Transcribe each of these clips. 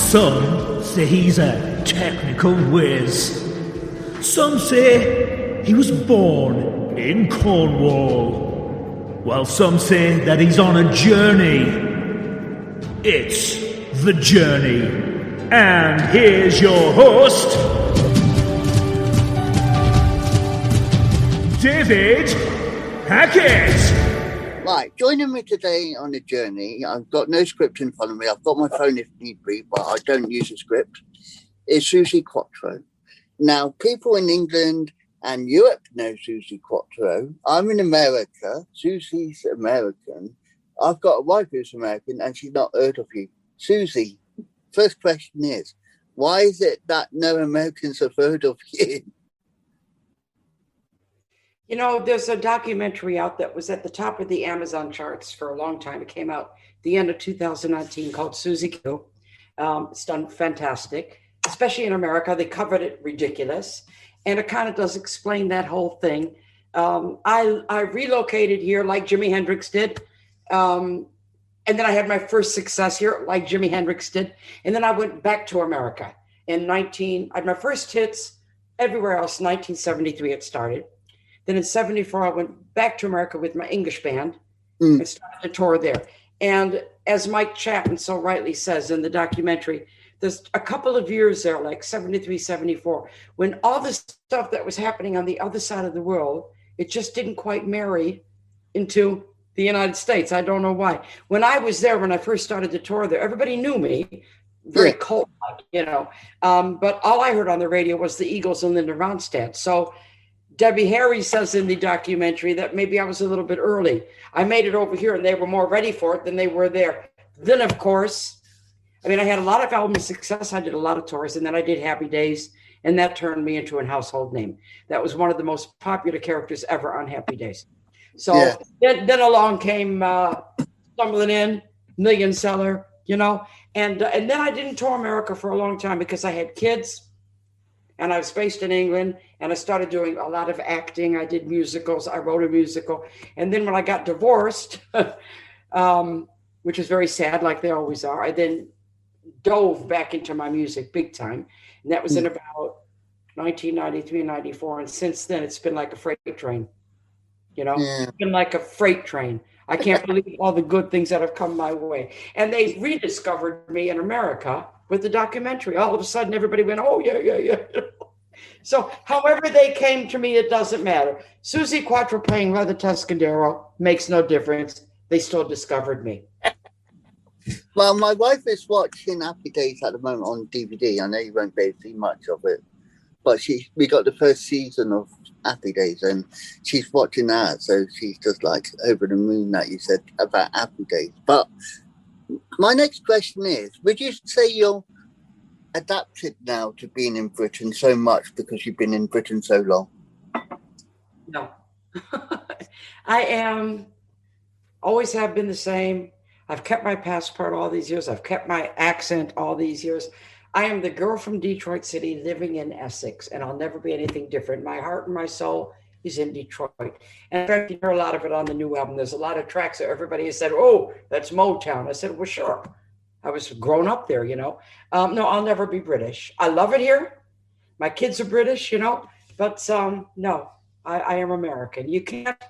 Some say he's a technical whiz. Some say he was born in Cornwall. While some say that he's on a journey. It's The Journey. And here's your host, David Hackett. Right, joining me today on the journey, I've got no script in front of me. I've got my phone if need be, but I don't use a script, is Suzi Quatro. Now, people in England and Europe know Suzi Quatro. I'm in America. Suzi's American. I've got a wife who's American and she's not heard of you. Suzi, first question is, why is it that no Americans have heard of you? You know, there's a documentary out that was at the top of the Amazon charts for a long time. It came out the end of 2019 called Suzi Quatro. It's done fantastic, especially in America. They covered it ridiculous. And it kind of does explain that whole thing. I relocated here like Jimi Hendrix did. And then I had my first success here like Jimi Hendrix did. And then I went back to America I had my first hits everywhere else. 1973 it started. Then in 74, I went back to America with my English band and started a tour there. And as Mike Chapman so rightly says in the documentary, there's a couple of years there, like 73, 74, when all the stuff that was happening on the other side of the world, it just didn't quite marry into the United States. I don't know why. When I was there, when I first started the tour there, everybody knew me, very cult-like, you know. But all I heard on the radio was the Eagles and Linda Ronstadt. So Debbie Harry says in the documentary that maybe I was a little bit early. I made it over here and they were more ready for it than they were there. Then, of course, I had a lot of album success. I did a lot of tours and then I did Happy Days and that turned me into a household name. That was one of the most popular characters ever on Happy Days. So then along came Stumbling In, Million Seller, you know, and then I didn't tour America for a long time because I had kids. And I was based in England and I started doing a lot of acting. I did musicals. I wrote a musical. And then when I got divorced, which is very sad, like they always are, I then dove back into my music big time. And that was in about 1993, 94. And since then, it's been like a freight train. You know, It's been like a freight train. I can't believe all the good things that have come my way. And they rediscovered me in America with the documentary. All of a sudden, everybody went, oh, yeah. So however they came to me, it doesn't matter. Suzi Quatro playing Leather Tuscadero makes no difference. They still discovered me. Well, my wife is watching Happy Days at the moment on DVD. I know you won't be able to see much of it. But we got the first season of Happy Days and she's watching that. So she's just like over the moon that you said about Happy Days. But my next question is, would you say you're adapted now to being in Britain so much because you've been in Britain so long? No. I am, always have been the same. I've kept my passport all these years. I've kept my accent all these years. I am the girl from Detroit City living in Essex, and I'll never be anything different. My heart and my soul is in Detroit. And in fact, you hear a lot of it on the new album. There's a lot of tracks that everybody has said, oh, that's Motown. I said, well, sure. I was grown up there, you know. No, I'll never be British. I love it here. My kids are British, you know. But no, I am American. You can't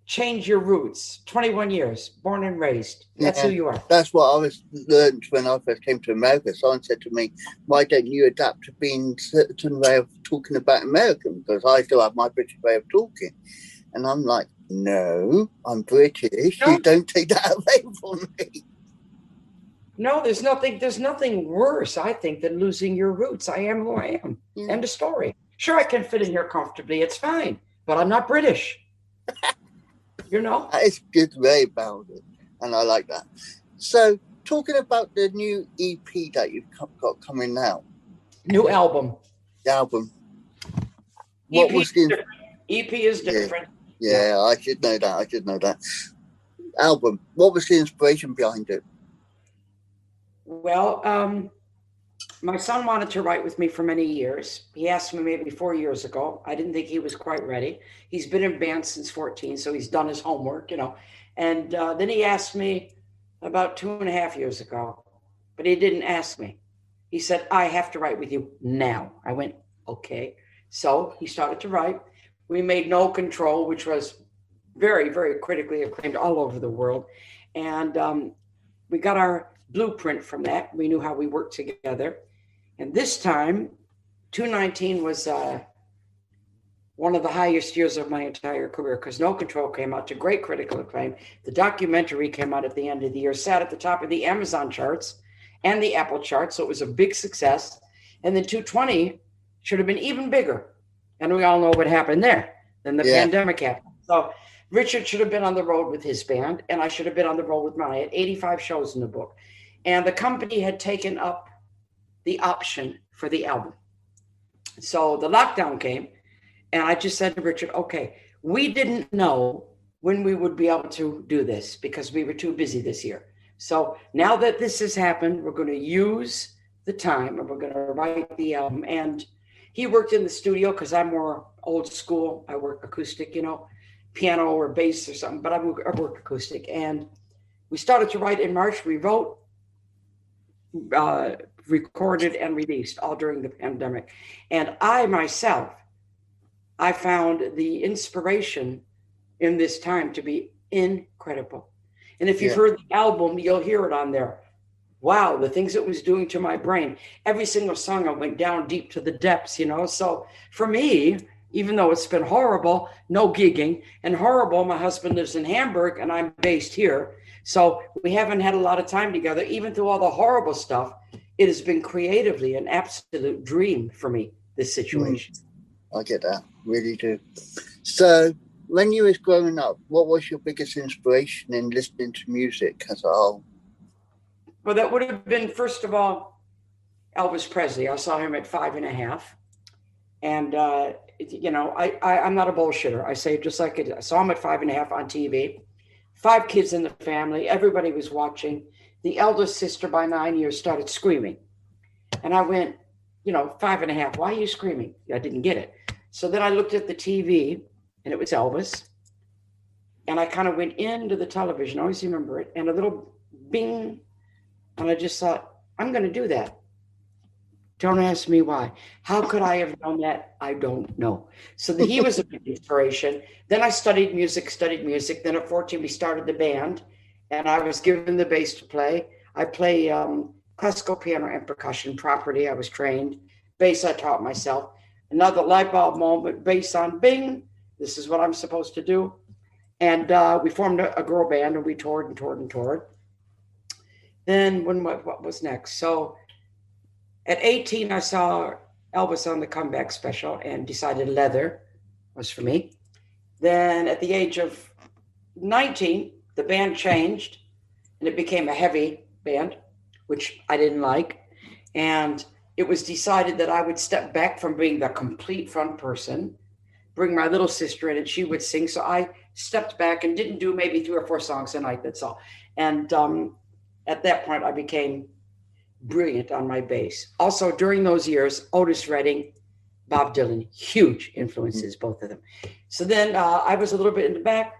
change your roots. 21 years, born and raised. That's who you are. That's what I was learned when I first came to America. Someone said to me, why don't you adapt to being a certain way of talking about American? Because I still have my British way of talking. And I'm like, no, I'm British. No. You don't take that away from me. No, there's nothing worse, I think, than losing your roots. I am who I am. End of story. Sure, I can fit in here comfortably. It's fine. But I'm not British. You know? That is a good way about it. And I like that. So, talking about the new EP that you've got coming out. New album. The album. EP is different. Yeah, I should know that. Album. What was the inspiration behind it? Well, my son wanted to write with me for many years. He asked me maybe 4 years ago. I didn't think he was quite ready. He's been in band since 14, so he's done his homework, you know. And then he asked me about 2.5 years ago, but he didn't ask me. He said, I have to write with you now. I went, okay. So he started to write. We made No Control, which was very, very critically acclaimed all over the world. And we got our blueprint from that. We knew how we worked together. And this time, 2019 was one of the highest years of my entire career, because No Control came out to great critical acclaim. The documentary came out at the end of the year, sat at the top of the Amazon charts and the Apple charts. So it was a big success. And then 220 should have been even bigger. And we all know what happened there. Then the pandemic happened. So Richard should have been on the road with his band, and I should have been on the road with mine. I had 85 shows in the book. And the company had taken up the option for the album. So the lockdown came, and I just said to Richard, okay, we didn't know when we would be able to do this because we were too busy this year. So now that this has happened, we're going to use the time and we're going to write the album. And he worked in the studio because I'm more old school. I work acoustic, you know, piano or bass or something, but I work acoustic. And we started to write in March. We wrote, recorded, and released all during the pandemic. And I myself, I found the inspiration in this time to be incredible. And if you've heard the album, you'll hear it on there. Wow, the things it was doing to my brain. Every single song, I went down deep to the depths, you know. So for me, even though it's been horrible, no gigging, and horrible, my husband lives in Hamburg and I'm based here. So we haven't had a lot of time together. Even through all the horrible stuff, it has been creatively an absolute dream for me, this situation. I get that, really do. So when you was growing up, what was your biggest inspiration in listening to music as a whole? Well, that would have been, first of all, Elvis Presley. I saw him at 5.5. And, you know, I'm not a bullshitter. I say it just like it is. I saw him at 5.5 on TV. 5 kids in the family. Everybody was watching. The eldest sister by 9 years started screaming. And I went, you know, 5.5, why are you screaming? I didn't get it. So then I looked at the TV and it was Elvis. And I kind of went into the television. I always remember it. And a little bing. And I just thought, I'm going to do that. Don't ask me why. How could I have known that? I don't know. So he was a big inspiration. Then I studied music. Then at 14, we started the band. And I was given the bass to play. I play classical piano and percussion properly. I was trained. Bass I taught myself. Another light bulb moment, bass on bing. This is what I'm supposed to do. And we formed a girl band and we toured and toured and toured. Then what was next? So at 18, I saw Elvis on the Comeback Special and decided leather was for me. Then at the age of 19, the band changed and it became a heavy band, which I didn't like. And it was decided that I would step back from being the complete front person, bring my little sister in and she would sing. So I stepped back and didn't do maybe 3 or 4 songs a night, that's all. And at that point, I became brilliant on my bass. Also, during those years, Otis Redding, Bob Dylan, huge influences, both of them. So then I was a little bit in the back.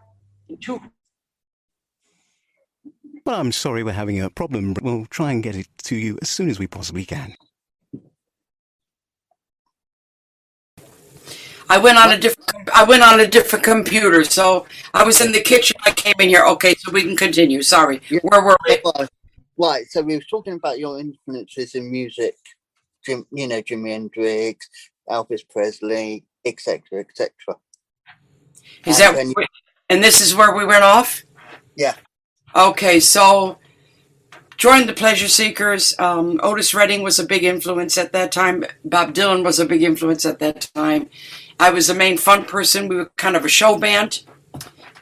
Well, I'm sorry we're having a problem, but we'll try and get it to you as soon as we possibly can. I went on a different computer, so I was in the kitchen. I came in here. Okay, so we can continue. Sorry, where were we? Right, so we were talking about your influences in music. You know, Jimi Hendrix, Elvis Presley, etc., etc. Is that? And this is where we went off? Yeah. Okay, so joined the Pleasure Seekers. Otis Redding was a big influence at that time. Bob Dylan was a big influence at that time. I was the main front person. We were kind of a show band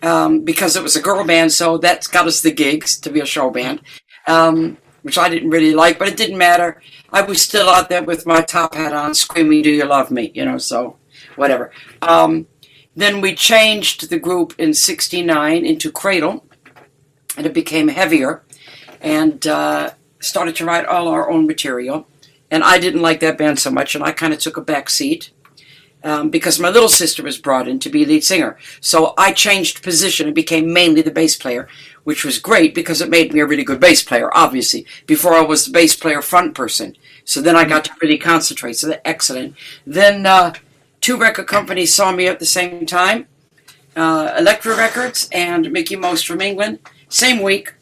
because it was a girl band, so that's got us the gigs to be a show band, which I didn't really like, but it didn't matter. I was still out there with my top hat on, screaming, "Do you love me?" You know, so whatever. Then we changed the group in '69 into Cradle, and it became heavier, and started to write all our own material. And I didn't like that band so much, and I kind of took a back seat because my little sister was brought in to be lead singer. So I changed position and became mainly the bass player, which was great because it made me a really good bass player, obviously. Before I was the bass player front person. So then I got to really concentrate. So that's excellent. Then 2 record companies saw me at the same time. Elektra Records and Mickey Most from England. Same week.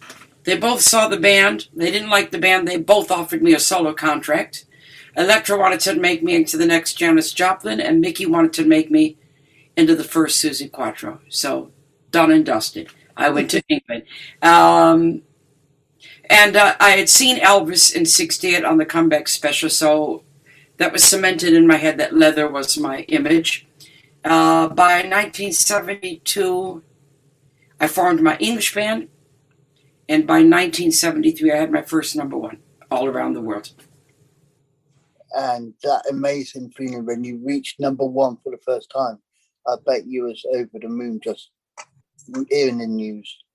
They both saw the band. They didn't like the band. They both offered me a solo contract. Elektra wanted to make me into the next Janis Joplin, and Mickey wanted to make me into the first Suzi Quatro. So, done and dusted. I went to England. And I had seen Elvis in '68 on the Comeback Special, so that was cemented in my head that leather was my image. By 1972, I formed my English band, and by 1973, I had my first #1 all around the world. And that amazing feeling when you reached #1 for the first time, I bet you was over the moon just hearing the news.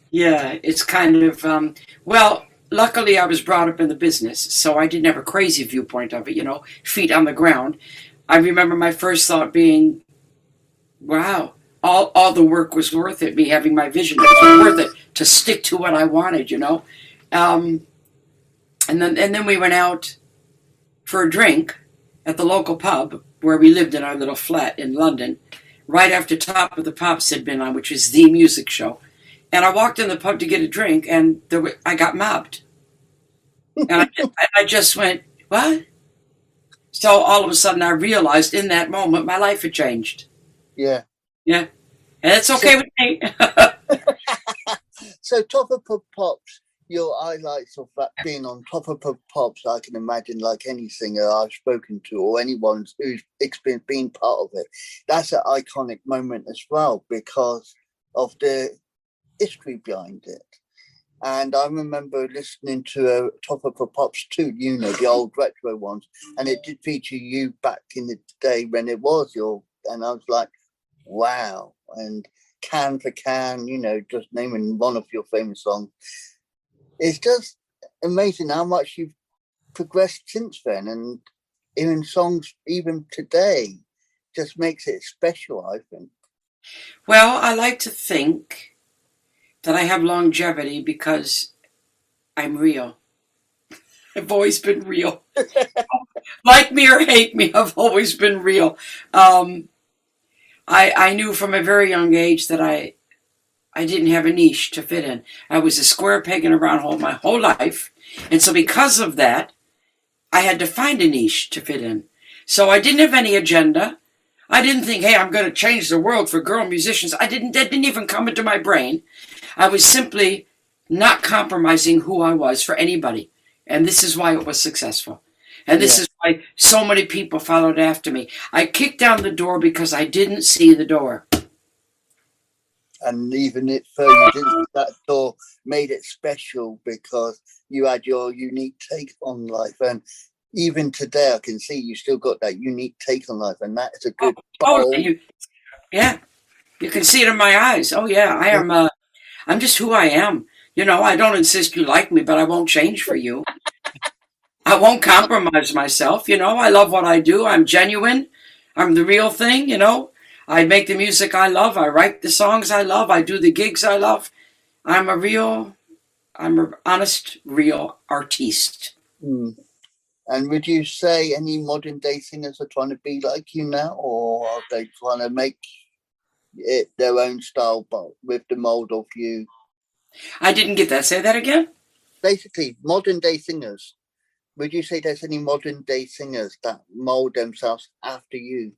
Yeah, it's kind of, well, luckily I was brought up in the business, so I didn't have a crazy viewpoint of it, feet on the ground. I remember my first thought being, wow, all the work was worth it, me having my vision. It was worth it to stick to what I wanted, And then we went out for a drink at the local pub where we lived in our little flat in London, right after Top of the Pops had been on, which was the music show. And I walked in the pub to get a drink, and I got mobbed. And I just went, what? So all of a sudden I realized in that moment my life had changed. Yeah. Yeah. And it's okay with me. So Top of the Pops, your highlights of that being on Top of the Pops, I can imagine like any singer I've spoken to or anyone who's experienced being part of it. That's an iconic moment as well because of the history behind it. And I remember listening to Top of the Pops too, the old retro ones, and it did feature you back in the day when it was and I was like, wow. And Can for Can, just naming one of your famous songs. It's just amazing how much you've progressed since then, and even songs even today just makes it special, I think. Well, I like to think that I have longevity because I'm real. I've always been real. Like me or hate me, I've always been real. I knew from a very young age that I didn't have a niche to fit in. I was a square peg in a round hole my whole life. And so because of that, I had to find a niche to fit in. So I didn't have any agenda. I didn't think, hey, I'm going to change the world for girl musicians. That didn't even come into my brain. I was simply not compromising who I was for anybody. And this is why it was successful. And this is why so many people followed after me. I kicked down the door because I didn't see the door. And even if you didn't, that door made it special because you had your unique take on life. And even today, I can see you still got that unique take on life. And that is a good yeah, you can see it in my eyes. Oh, yeah, I am. I'm just who I am. I don't insist you like me, but I won't change for you. I won't compromise myself. I love what I do. I'm genuine. I'm the real thing, I make the music I love. I write the songs I love. I do the gigs I love. I'm an honest, real artiste. Mm. And would you say any modern day singers are trying to be like you now, or are they trying to make it their own style, but with the mold of you? I didn't get that. Say that again? Basically, modern day singers. Would you say there's any modern day singers that mold themselves after you?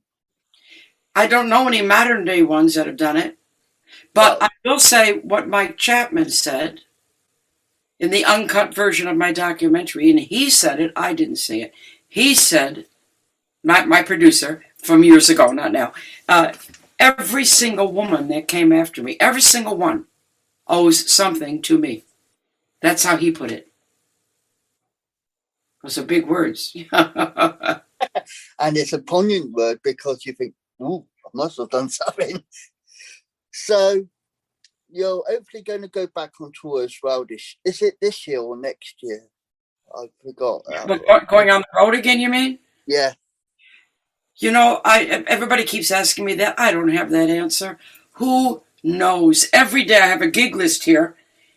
I don't know any modern day ones that have done it. But I will say what Mike Chapman said in the uncut version of my documentary, and he said it, I didn't say it. He said, my producer from years ago, not now, every single woman that came after me, every single one owes something to me. That's how he put it. Those are big words. And it's a poignant word because you think, oh, I must have done something. So you're hopefully going to go back on tour as well. Is it this year or next year? I forgot. Going on the road again, you mean? Yeah. Everybody keeps asking me that. I don't have that answer. Who knows? Every day I have a gig list here.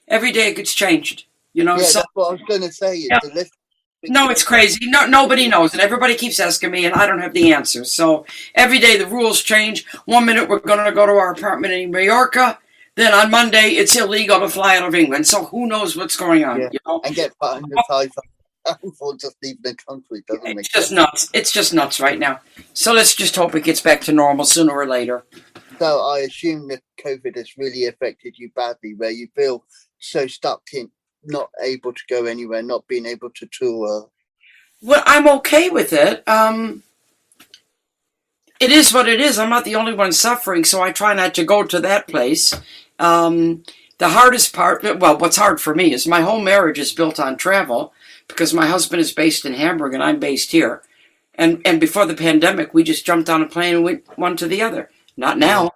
Every day it gets changed. Yeah, that's what I was going to say. Yeah. The list No, it's crazy. No, nobody knows, and everybody keeps asking me, and I don't have the answers. So every day the rules change. 1 minute we're going to go to our apartment in Mallorca. Then on Monday it's illegal to fly out of England. So who knows what's going on? Yeah. You know? And get put under for just leaving the country. It's just nuts. It's just nuts right now. So let's just hope it gets back to normal sooner or later. So I assume that COVID has really affected you badly, where you feel so stuck in, not able to go anywhere, not being able to tour. Well, I'm okay with it. It is what it is. I'm not the only one suffering, so I try not to go to that place. The hardest part, well, what's hard for me is my whole marriage is built on travel, because my husband is based in Hamburg and I'm based here. And before the pandemic, we just jumped on a plane and went one to the other. Not now.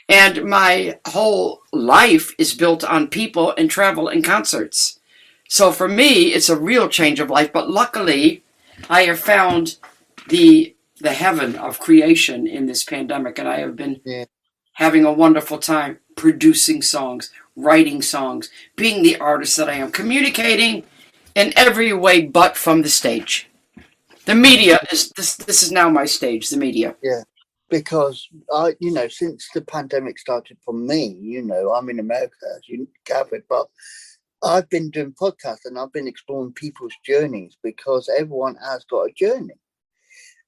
And my whole life is built on people and travel and concerts. So for me, it's a real change of life. But luckily, I have found the heaven of creation in this pandemic. And I have been having a wonderful time producing songs, writing songs, being the artist that I am, communicating in every way but from the stage. The media is this is now my stage, the media. Yeah, because since the pandemic started for me, I'm in America, as you gathered, but I've been doing podcasts and I've been exploring people's journeys, because everyone has got a journey.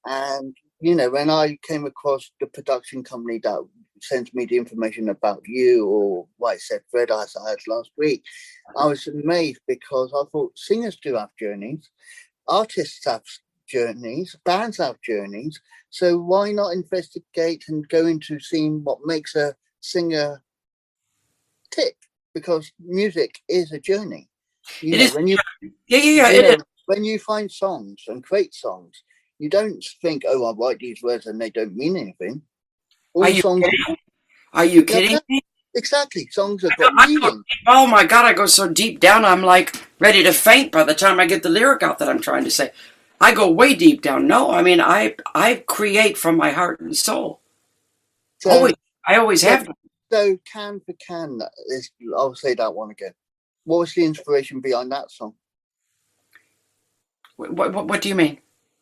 And when I came across the production company that sends me the information about you, or what I said, Fred, as I had last week, I was amazed, because I thought singers do have journeys, artists have journeys, bands have journeys. So why not investigate and go into seeing what makes a singer tick? Because music is a journey. It is. When you find songs and create songs, you don't think, oh, I write these words and they don't mean anything. Are you kidding me? Exactly. Songs have got meaning. Oh my God, I go so deep down, I'm like ready to faint by the time I get the lyric out that I'm trying to say. I go way deep down. No, I mean, I create from my heart and soul. So, I always have. So Can for Can, I'll say that one again. What was the inspiration behind that song? What do you mean?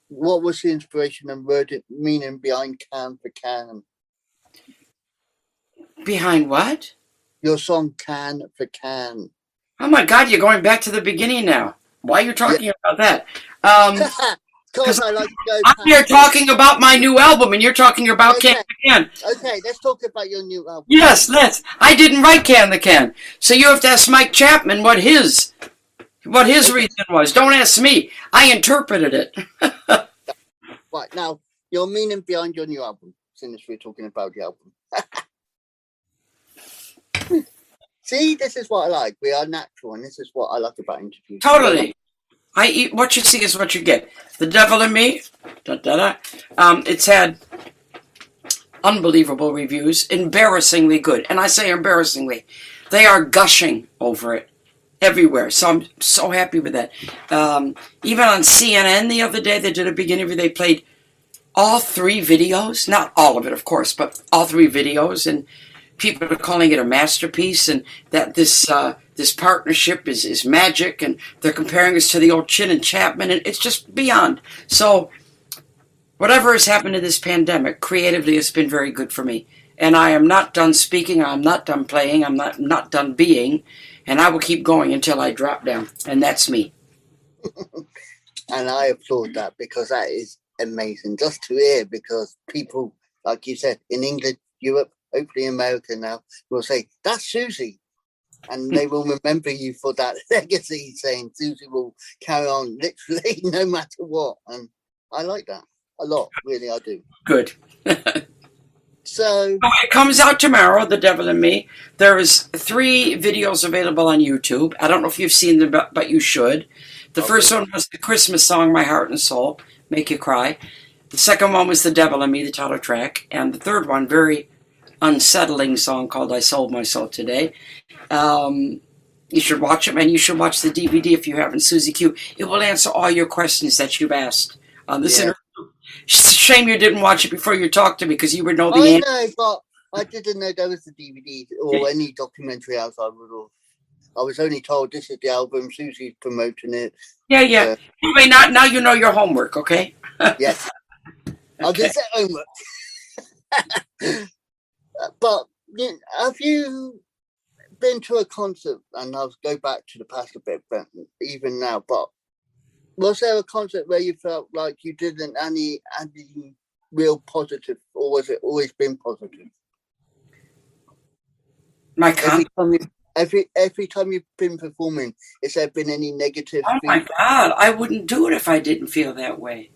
What was the inspiration and meaning behind Can for Can? Behind what? Your song Can for Can. Oh my God, you're going back to the beginning now. Why are you talking about that? Because I like to go. I'm here talking about my new album, and you're talking about Can the Can. Okay, let's talk about your new album. Yes, let's. I didn't write Can the Can, so you have to ask Mike Chapman what his reason was. Don't ask me. I interpreted it. Right, now, your meaning behind your new album, since we're talking about the album. See, this is what I like. We are natural, and this is what I like about interviews. Totally. What you see is what you get. The Devil in Me. It's had unbelievable reviews, embarrassingly good. And I say embarrassingly. They are gushing over it everywhere. So I'm so happy with that. Even on CNN the other day, they did a big interview. They played all 3 videos. Not all of it, of course, but all 3 videos. And people are calling it a masterpiece, and that this partnership is magic, and they're comparing us to the old Chin and Chapman, and it's just beyond. So whatever has happened in this pandemic, creatively, it's been very good for me. And I am not done speaking, I'm not done playing, I'm not done being, and I will keep going until I drop down. And that's me. And I applaud that, because that is amazing just to hear, because people, like you said, in England, Europe, hopefully America now, will say, that's Suzi. And they will remember you for that legacy, saying Suzi will carry on literally no matter what. And I like that a lot, really, I do. Good. So it comes out tomorrow, The Devil in Me. There is 3 videos available on YouTube. I don't know if you've seen them, but you should. The first one was the Christmas song, My Heart and Soul, Make You Cry. The second one was The Devil in Me, the title track. And the third one, very unsettling song called I Sold My Soul Today. You should watch it, and you should watch the DVD if you haven't, Suzi Q. It will answer all your questions that you've asked on this interview. It's a shame you didn't watch it before you talked to me, because you would know the answer. I know, but I didn't know there was a DVD or any documentary else I would have I was only told this is the album. Susie's promoting it. Yeah. Anyway, now you know your homework, okay? Yes. I'll get that homework. But have you been to a concert? And I'll go back to the past a bit, but even now. But was there a concert where you felt like you didn't any real positive, or was it always been positive? My concert. Every time you've been performing, has there been any negative? Oh my God, I wouldn't do it if I didn't feel that way.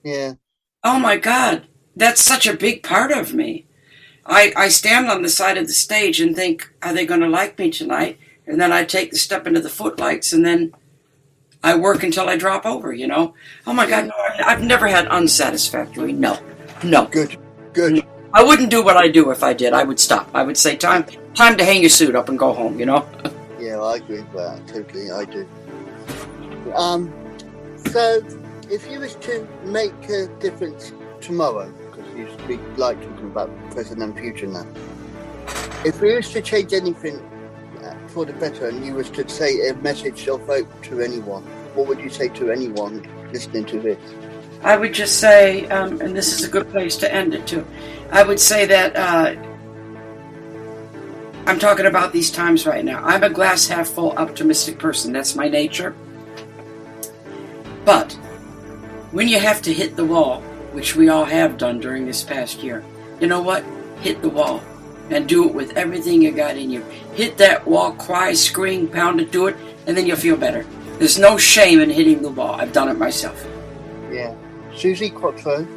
Yeah. Oh my God, that's such a big part of me. I stand on the side of the stage and think, are they going to like me tonight? And then I take the step into the footlights, and then I work until I drop over, you know? Oh my God, no, I've never had unsatisfactory. No. Good. I wouldn't do what I do if I did. I would stop. I would say, time to hang your suit up and go home, you know? Yeah, I agree with that. Totally, I do. So, if you was to make a difference tomorrow, because you like talking about present and future now, if you was to change anything for the better and you was to say a message of hope to anyone, what would you say to anyone listening to this? I would just say, and this is a good place to end it too, I would say that I'm talking about these times right now. I'm a glass half full optimistic person. That's my nature. But when you have to hit the wall, which we all have done during this past year, you know what? Hit the wall and do it with everything you got in you. Hit that wall, cry, scream, pound it, do it, and then you'll feel better. There's no shame in hitting the wall. I've done it myself. Yeah. Suzi Quatro,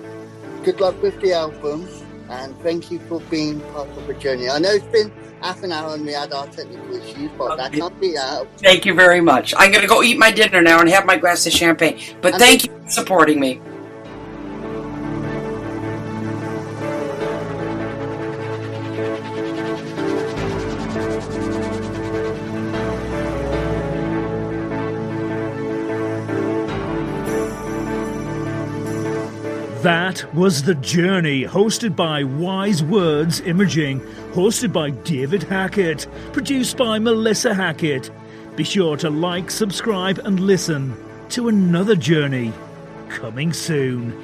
good luck with the album, and thank you for being part of the journey. I know it's been half an hour and we had our technical issues, but that can't be out. Thank you very much. I'm going to go eat my dinner now and have my glass of champagne. But thank you for supporting me. That was The Journey, hosted by Wise Words Imaging, hosted by David Hackett, produced by Melissa Hackett. Be sure to like, subscribe and listen to another journey coming soon.